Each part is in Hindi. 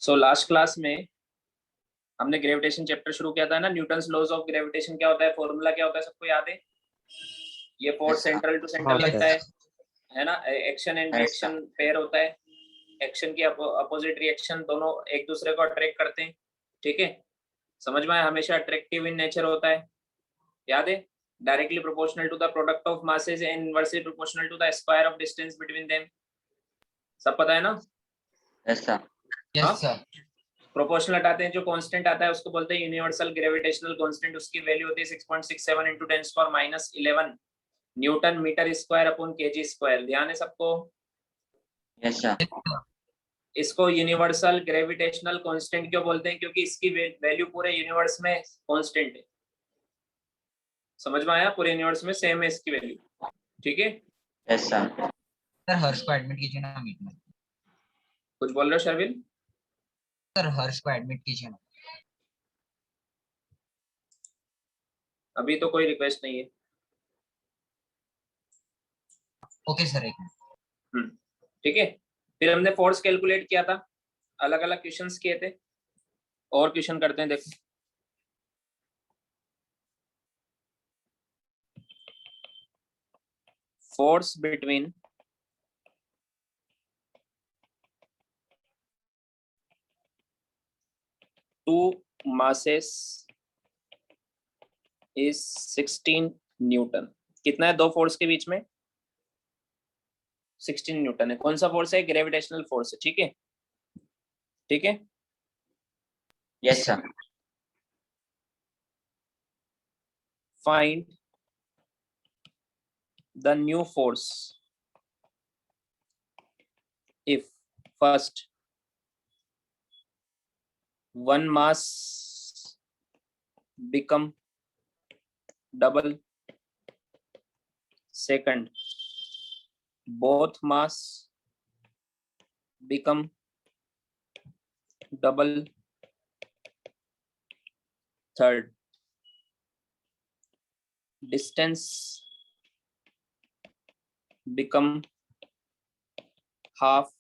सो लास्ट क्लास में हमने ग्रेविटेशन चैप्टर शुरू किया था ना। न्यूटन्स लॉज ऑफ ग्रेविटेशन क्या होता है, फॉर्मूला क्या होता है, सबको याद है? ये फोर्स सेंट्रल टू सेंटर लगता है ना। एक्शन एंड रिएक्शन पेयर होता है। एक्शन की अपोजिट रिएक्शन दोनों एक दूसरे को अट्रैक्ट करते हैं। ठीक है, समझ में आया? हमेशा अट्रैक्टिव इन नेचर होता है, याद है? Directly proportional to the product of masses and inversely proportional to the square of distance between them. सब पता है ना? Yes sir. Yes sir. Proportional हटाते हैं, जो कांस्टेंट आता है उसको बोलते हैं यूनिवर्सल ग्रेविटेशनल कांस्टेंट। उसकी वैल्यू होती है 6.67 into 10⁻11 newton metre square upon KG square. ध्यान है सबको? Yes sir. इसको यूनिवर्सल ग्रेविटेशनल कांस्टेंट क्यों बोलते हैं? क्योंकि इसकी वैल्यू पूरे यूनिवर्स में कांस्टेंट है। समझ में आया? पूरे यूनिवर्स में सेम है इसकी वैल्यू। ठीक है? Yes sir. सर हर्ष को एडमिट कीजिए ना मीट में। कुछ बोल रहे हो शर्विल? सर हर्ष को एडमिट कीजिए ना। अभी तो कोई रिक्वेस्ट नहीं है। ओके सर, एक मिनट। ठीक है, फिर हमने फोर्स कैलकुलेट किया था, अलग अलग क्वेश्चंस किए थे। और क्वेश्चन करते हैं, देखो। Force between two masses is 16 Newton. कितना है दो फोर्स के बीच में? 16 न्यूटन है। कौन सा फोर्स है? ग्रेविटेशनल फोर्स है। ठीक है, ठीक है। Yes sir. Find the new force if first one mass become double, second both mass become double, third distance become half,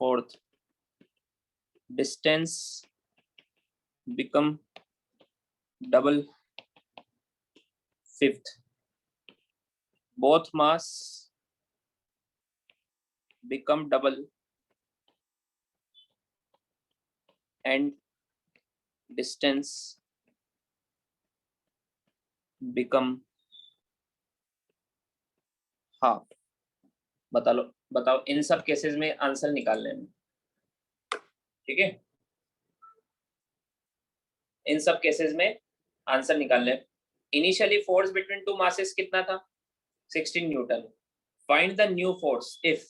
fourth distance become double, fifth both mass become double and distance become half। बताओ इन सब केसेस में आंसर निकाल लेना। ठीक है, इन सब केसेस में आंसर निकाल लें। Initially force between two masses कितना था? 16 Newton. Find the new force if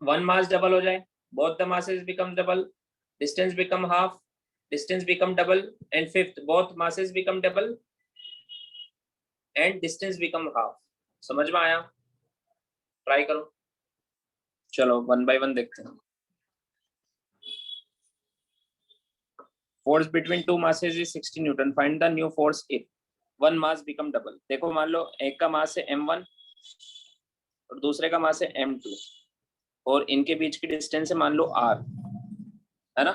one mass double हो जाए, both the masses become double, distance become half, distance become double, and fifth both masses become double and distance become half. समझ में आया? ट्राई करो। चलो वन बाय वन देखते हैं। Force between two masses is 16 Newton. Find the new force if one mass become double. देखो मान लो एक का मास है m1 और दूसरे का मास है m2 और इनके बीच की डिस्टेंस है मान लो r, है ना?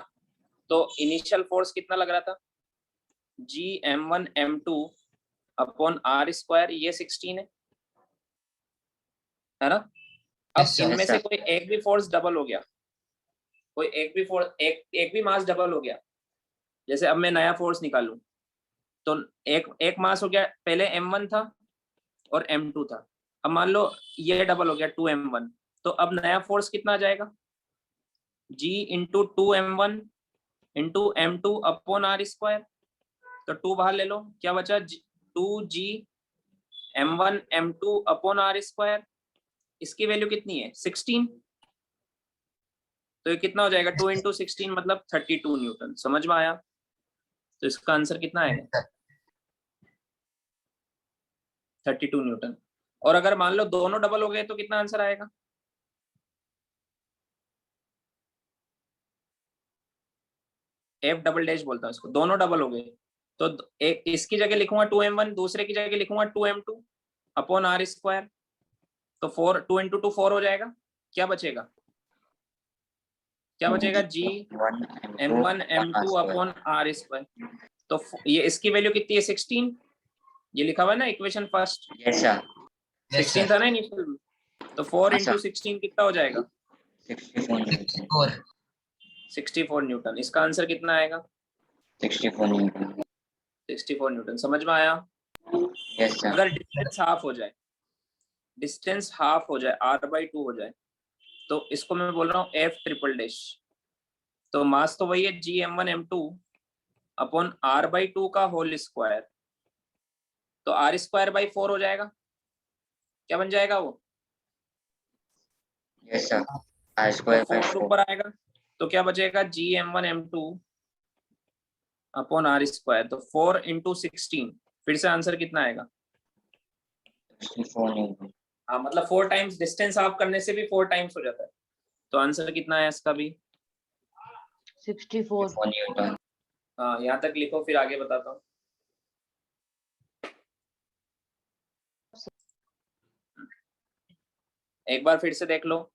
तो इनिशियल फोर्स कितना लग रहा था? g m1 m2 upon r square, ये 16 है ना? अब इनमें से कोई एक भी फोर्स डबल हो गया, कोई एक भी फोर्स एक भी मास डबल हो गया। जैसे अब मैं नया फोर्स निकालूं तो एक मास हो गया, पहले m1 था और m2 था। अब मान लो ये डबल हो गया 2m1, तो अब नया फोर्स कितना आ जाएगा? g into 2m1 into m2 upon r square. तो 2 बाहर ले लो, क्या बचा? 2g m1 m2 upon r square. इसकी वैल्यू कितनी है? 16। तो ये कितना हो जाएगा? 2 इंटू 16 मतलब 32 न्यूटन। समझ में आया? तो इसका आंसर कितना आएगा? 32 न्यूटन। और अगर मान लो दोनों डबल हो गए तो कितना आंसर आएगा? एफ डबल डैश बोलता है उसको। दोनों डबल हो गए तो एक इसकी जगह लिखूंगा 2m1, दूसरे की जगह लिखूंगा 2m2 अपॉन r स्क्वायर। तो 4 2 इंटू 2 4 हो जाएगा। क्या बचेगा? क्या बचेगा g m1 m2 upon r square. तो ये इसकी वैल्यू कितनी है 16, ये लिखा हुआ है ना इक्वेशन फर्स्ट, यस सर 16 था ना इनिशियल में, तो 4 हाँ, इंटू 16 कितना हो जाएगा 64 64 न्यूटन। इसका आंसर कितना आएगा 64 न्यूटन 64 न्यूटन। समझ में आया? यस सर अगर डिस्टेंस हाफ हो जाए, डिस्टेंस हाफ हो जाए, r/2 हो जाए, तो इसको मैं बोल रहा हूँ f ट्रिपल डैश। तो मास तो वही है g m1 m2 upon r/2 का होल स्क्वायर, तो r स्क्वायर बाई 4 हो जाएगा। क्या बन जाएगा वो? यस सर r तो स्क्वायर बाय 4 ऊपर आएगा, तो क्या बचेगा g m1 m2 upon r square. तो 4 इंटू 16, फिर से आंसर कितना आएगा? 64 न्यूटन हाँ, मतलब 4 टाइम्स, डिस्टेंस हाफ करने से भी 4 टाइम्स हो जाता है। तो आंसर कितना है इसका भी? 64 न्यूटन हाँ, यहाँ तक लिखो, फिर आगे बताता हूँ। एक बार फिर से देख लो।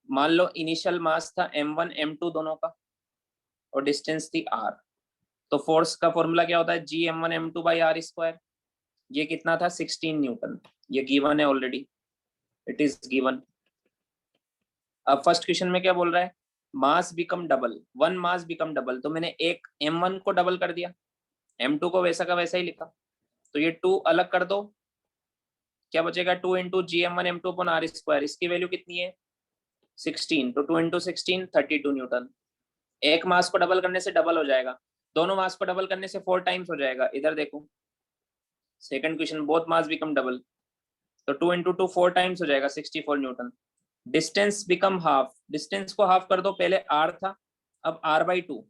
मान लो इनिशियल मास था m1 m2 दोनों का, और डिस्टेंस थी r। तो फोर्स का फॉर्मूला क्या होता है? g m1 m2 by r square. ये कितना था 16 न्यूटन, ये गिवन है ऑलरेडी, इट इज गिवन। अब फर्स्ट क्वेश्चन में क्या बोल रहा है? Mass become double, one mass become double. तो मैंने एक m1 को डबल कर दिया, m2 को वैसा का वैसा ही लिखा। तो ये 2 अलग कर दो, क्या बचेगा 2 इंटू जी m1 m2 upon r square. इसकी वैल्यू कितनी है 16, तो 2 इंटू 16 32 न्यूटन। एक मास को डबल करने से डबल हो जाएगा, दोनों मास को डबल करने से 4 टाइम्स हो जाएगा। इधर देखो सेकंड क्वेश्चन, बोथ मास बिकम डबल, तो 2 इंटू 2 4 टाइम्स हो जाएगा 64 Newton. Distance become half, distance को हाफ कर दो, पहले r था अब r/2,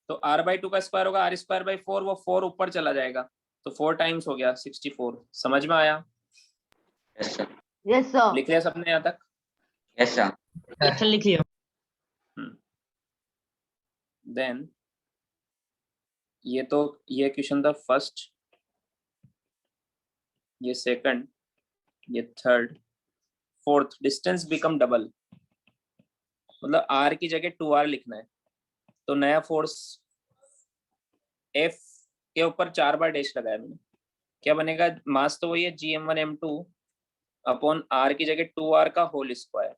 तो r/2 का स्क्वायर होगा r स्क्वायर बाई 4, वो 4 ऊपर चला जाएगा, तो 4 टाइम्स हो गया 64। समझ में आया? यस सर यस सर लिख लिया सबने यहाँ तक? यस सर अच्छा लिख लिया देन ये तो ये क्वेश्चन था फर्स्ट, ये सेकंड, ये third, fourth. Distance become double, मतलब r की जगह 2r लिखना है। तो नया फोर्स F के ऊपर 4 बार डैश लगाया मैंने, क्या बनेगा? मास तो वही है g m1 m2 upon r की जगह 2r का होल स्क्वायर,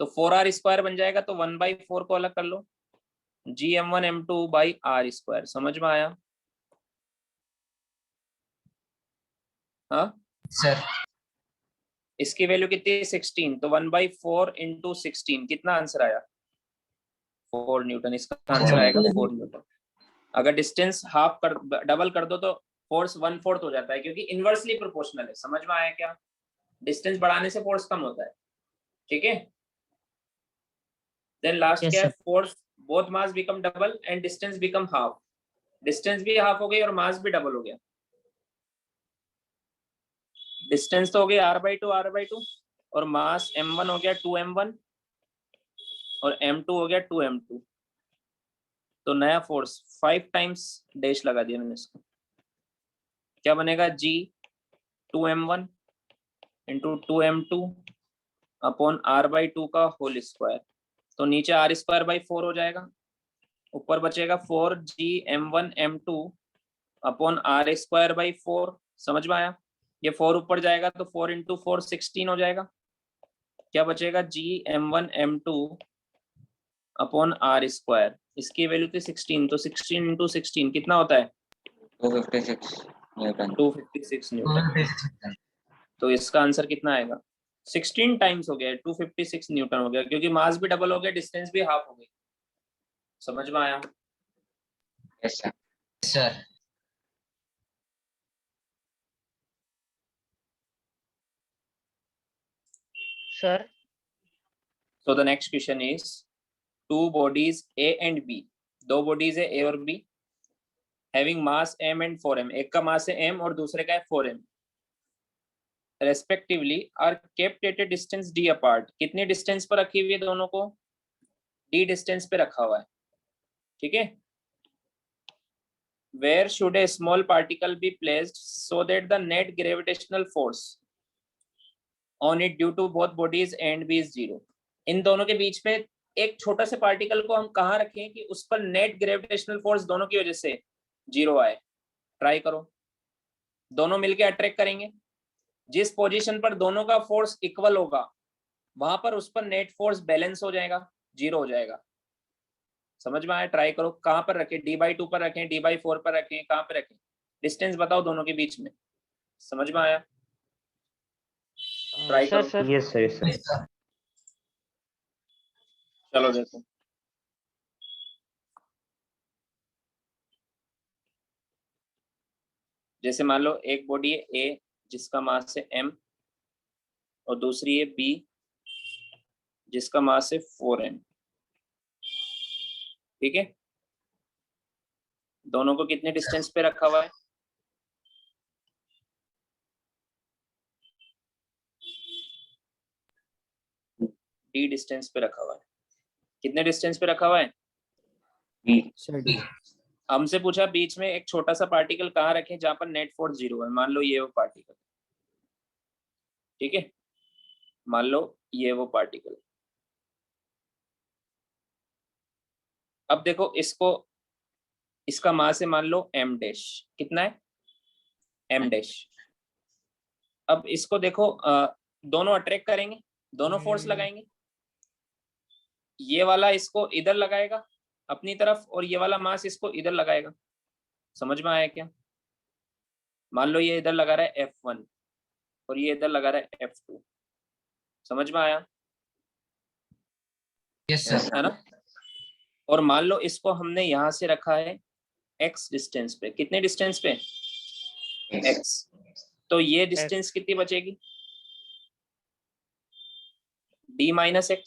तो 4r स्क्वायर बन जाएगा। तो 1/4 को अलग कर लो, g m1 m2 by r square. समझ में आया? हाँ सर इसकी वैल्यू कितनी है 16, तो 1/4 इंटू 16 कितना आंसर आया? 4 न्यूटन। इसका आंसर आएगा 4 न्यूटन। अगर डिस्टेंस हाफ कर डबल कर दो तो फोर्स 1/4 हो जाता है, क्योंकि इनवर्सली प्रोपोर्शनल है। समझ में आया क्या? डिस्टेंस बढ़ाने से फोर्स कम होता है, ठीक है। देन लास्ट क्या है? Force both mass become double and distance become half. Distance भी हाफ हो गई और मास भी डबल हो गया। डिस्टेंस तो हो गई r/2 और मास m1 हो गया 2m1 और m2 हो गया 2m2। तो नया फोर्स 5 टाइम्स डैश लगा दिया मैंने इसको, क्या बनेगा? g 2m1 into 2m2 upon r/2 का होल स्क्वायर। तो नीचे r स्क्वायर बाई 4 हो जाएगा, ऊपर बचेगा 4g m1 m2 upon r square by 4। समझ में आया? ये 4 ऊपर जाएगा तो 4 इंटू 4 16 हो जाएगा, क्या बचेगा? g m1 m2 upon r square. इसकी वैल्यू थी 16, तो 16 इंटू 16 कितना होता है? 256 न्यूटन 256 न्यूटन। तो इसका आंसर कितना आएगा? 16 टाइम्स हो गया, 256 न्यूटन हो गया, क्योंकि मास भी डबल हो गया, डिस्टेंस भी हाफ हो गई। समझ में आया? Yes sir sir sir So the next question is, two bodies A and B, दो bodies है A और B, having mass m and 4m, एक का मास है m और दूसरे का है 4m, respectively are kept at a distance d apart। कितनी डिस्टेंस पर रखी हुई है दोनों को? d डिस्टेंस पे रखा हुआ है, ठीक है। Where should a small particle be placed so that the net gravitational force on it due to both bodies and b is 0? इन दोनों के बीच पे एक छोटा से पार्टिकल को हम कहाँ रखें कि उस पर नेट ग्रेविटेशनल फोर्स दोनों की वजह से 0 आए। ट्राई करो, दोनों मिलके अट्रैक्ट करेंगे, जिस पोजीशन पर दोनों का फोर्स इक्वल होगा वहां पर उस पर नेट फोर्स बैलेंस हो जाएगा, 0 हो जाएगा। समझ में आया? ट्राई करो, कहाँ पर रखें, d/2 पर रखें, d/4 पर रखें, कहाँ पर रखें? डिस्टेंस बताओ दोनों के बीच में। समझ में आया? ट्राई सर करो। Sir yes sir, yes Yes, sir. sir. चलो देखो, जैसे मान लो एक बॉडी है A जिसका मास है m और दूसरी है B जिसका मास है 4m। ठीक है, दोनों को कितने डिस्टेंस पे रखा हुआ है? d डिस्टेंस पे रखा हुआ है। कितने डिस्टेंस पे रखा हुआ है? B, हमसे पूछा बीच में एक छोटा सा पार्टिकल कहाँ रखें जहां पर नेट फोर्स 0 है। मान लो ये वो पार्टिकल, ठीक है, मान लो ये वो पार्टिकल। अब देखो इसको, इसका मास है मान लो m डैश, कितना है? m dash. अब इसको देखो, दोनों अट्रैक्ट करेंगे, दोनों फोर्स लगाएंगे। ये वाला इसको इधर लगाएगा अपनी तरफ और ये वाला मास इसको इधर लगाएगा। समझ में आया क्या? मान लो ये इधर लगा रहा है F1 और ये इधर लगा रहा है F2। समझ में आया? Yes, sir. है ना? और मान लो इसको हमने यहां से रखा है x डिस्टेंस पे। कितने डिस्टेंस पे? x। तो ये डिस्टेंस कितनी बचेगी? d-x।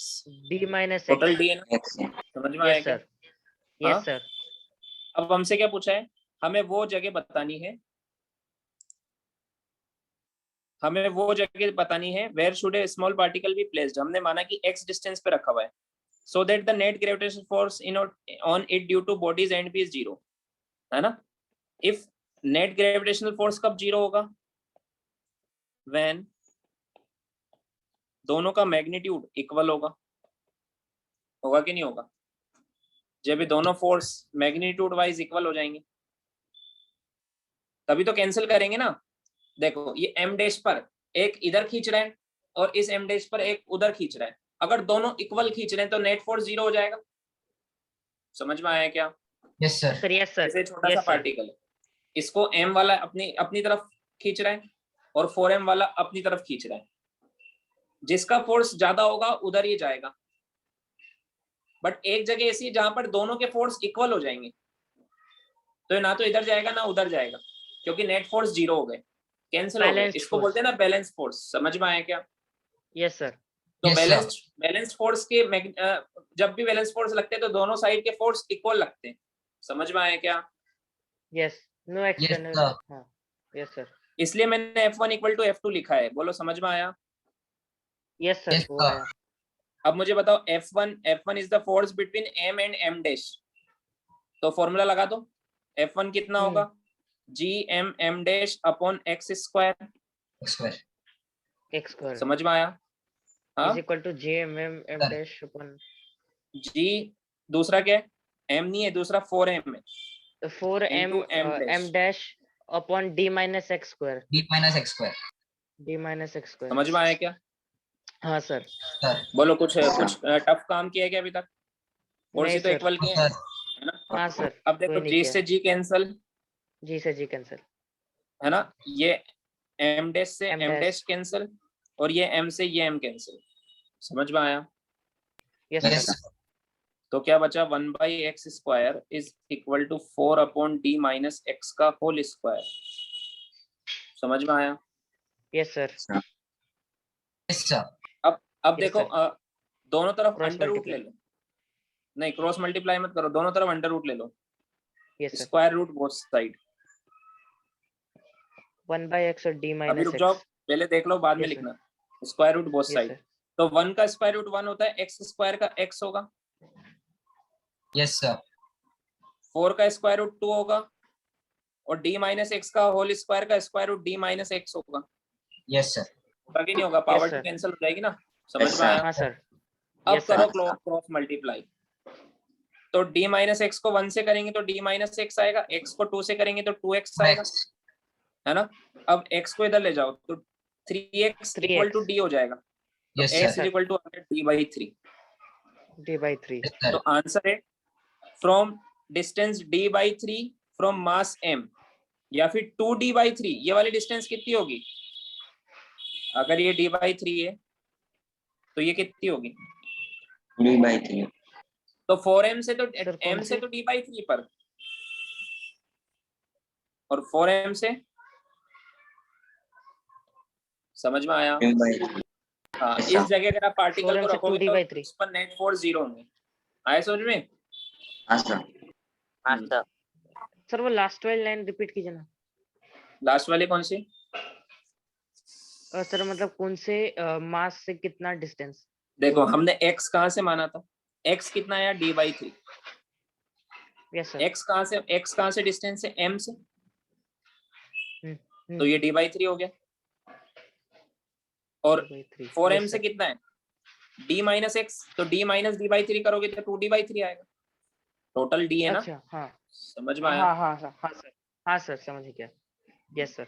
d-x टोटल d है ना? X है। समझ में आया यस क्या? सर, हाँ? Yes sir. अब हमसे क्या पूछा है? हमें वो जगह बतानी है, हमें वो जगह बतानी है where should a small particle be placed. हमने माना कि x डिस्टेंस पे रखा हुआ है, so that the net gravitational force in on it due to bodies and B is 0, है ना? इफ नेट ग्रेविटेशनल फोर्स कब 0 होगा? व्हेन दोनों का मैग्नीट्यूड इक्वल होगा। होगा कि नहीं होगा? जब भी दोनों फोर्स मैग्नीट्यूड वाइज इक्वल हो जाएंगे तभी तो कैंसिल करेंगे ना। देखो ये m डैश पर एक इधर खींच रहा है और इस m डैश पर एक उधर खींच रहा है, अगर दोनों इक्वल खींच रहे हैं तो नेट फोर्स 0 हो जाएगा। समझ में आया क्या? Yes, sir. Sir yes sir, जैसे छोटा सा यस सर। पार्टिकल है, इसको m वाला अपनी अपनी तरफ खींच रहा है और 4m वाला अपनी तरफ खींच रहा है। जिसका फोर्स ज्यादा होगा उधर ही जाएगा, बट एक जगह ऐसी जहां पर दोनों के फोर्स इक्वल हो जाएंगे तो ना तो इधर जाएगा ना उधर जाएगा, क्योंकि नेट फोर्स 0 हो गए, कैंसिल हो गए। Balanced इसको force. बोलते हैं ना बैलेंस फोर्स। समझ में आया क्या? यस सर, तो Yes, sir. बैलेंस फोर्स के जब भी बैलेंस फोर्स लगते हैं तो दोनों साइड के फोर्स इक्वल लगते हैं। समझ में आया क्या? Yes, no external. sir. हाँ, यस सर, इसलिए मैंने F1 = F2 लिखा है। बोलो समझ में आया? Yes sir. Yes, वो sir. आया। अब मुझे बताओ F1 is the force between m and m dash. तो फॉर्मूला लगा दो। F1 कितना होगा? gm dash upon x square. X square. x square समझ में आया? हाँ, is equal to jmm m dash upon g दूसरा क्या है? m नहीं है, दूसरा 4m है 4m into m dash। m dash upon d minus x square. D minus X square. d minus x square. समझ में आया क्या? हाँ सर। Sir. बोलो कुछ टफ काम किया है क्या अभी तक? और सी नहीं तो सर। इक्वल किए हैं, Sir. है ना? हाँ सर, अब कोई देखो नहीं g किया। से g कैंसल, जी से जी कैंसिल। है ना? ये m डैश से M m dash। Dash cancel और ये m से ये m कैंसल। समझ में आया? Yes Yes, sir. sir. तो क्या बचा? 1/x square is equal to 4 upon d minus x का होल स्क्वायर। समझ में आया? Yes sir. Yes, sir. अब Yes, देखो sir। दोनों तरफ Cross अंडर रूट multiply। ले लो। नहीं, क्रॉस मल्टीप्लाई मत करो, दोनों तरफ अंडर रूट ले लो। Yes sir. Square root both side. 1/x और d अभी माइनस रुक जाओ, x। पहले देख लो बाद में Yes, sir। लिखना। Square root both yes side. Sir. तो 1 का स्क्वायर रूट 1 होता है, x स्क्वायर का x होगा। Yes, sir. 4 का स्क्वायर रूट 2 होगा और d माइनस x का होल स्क्वायर का square root d minus x होगा। Yes, sir. होगा कि नहीं होगा? Power sir। टू कैंसिल हो जाएगी ना। समझ Yes, में sir। आया? हाँ सर। अब Yes, sir. करो क्रॉस मल्टीप्लाई, तो d माइनस एक्स को 1 से करेंगे तो d माइनस एक्स आएगा, x को 2 से करेंगे तो 2x आएगा, है ना। अब x को इधर ले जाओ तो 3x equal to 3x. d हो जाएगा, तो Yes, x sir. Is equal to d/3। D/3. Yes, sir. तो आंसर है from distance d/3 from mass m, या फिर 2d/3। ये वाली डिस्टेंस कितनी होगी? अगर ये d/3 है तो ये कितनी होगी? D/3। तो 4m से तो Sir, कौन m से सी? तो d/3 पर, और 4m से, समझ में आया? D/3। हाँ, अच्छा। इस जगह अगर आप पार्टिकल 4m को से रखोगे तो 2d/3. उस पर नेट फोर्स 0 होंगे। आए समझ में? हाँ सर। सर वो लास्ट वाली लाइन रिपीट कीजिए ना। लास्ट वाले कौन सी? सर मतलब कौन से मास से कितना डिस्टेंस? देखो हमने x कहाँ से माना था, x कितना आया d/3, यस सर। x कहाँ से डिस्टेंस है m से, हम्म। तो ये d/3 हो गया। और 3. 4m Yes, से sir. कितना है d माइनस एक्स, तो d माइनस d/3 करोगे तो 2d/3 आएगा, टोटल d है ना। अच्छा हाँ समझ में आया? हाँ हाँ हाँ हाँ सर, हाँ सर समझ गया। Yes sir.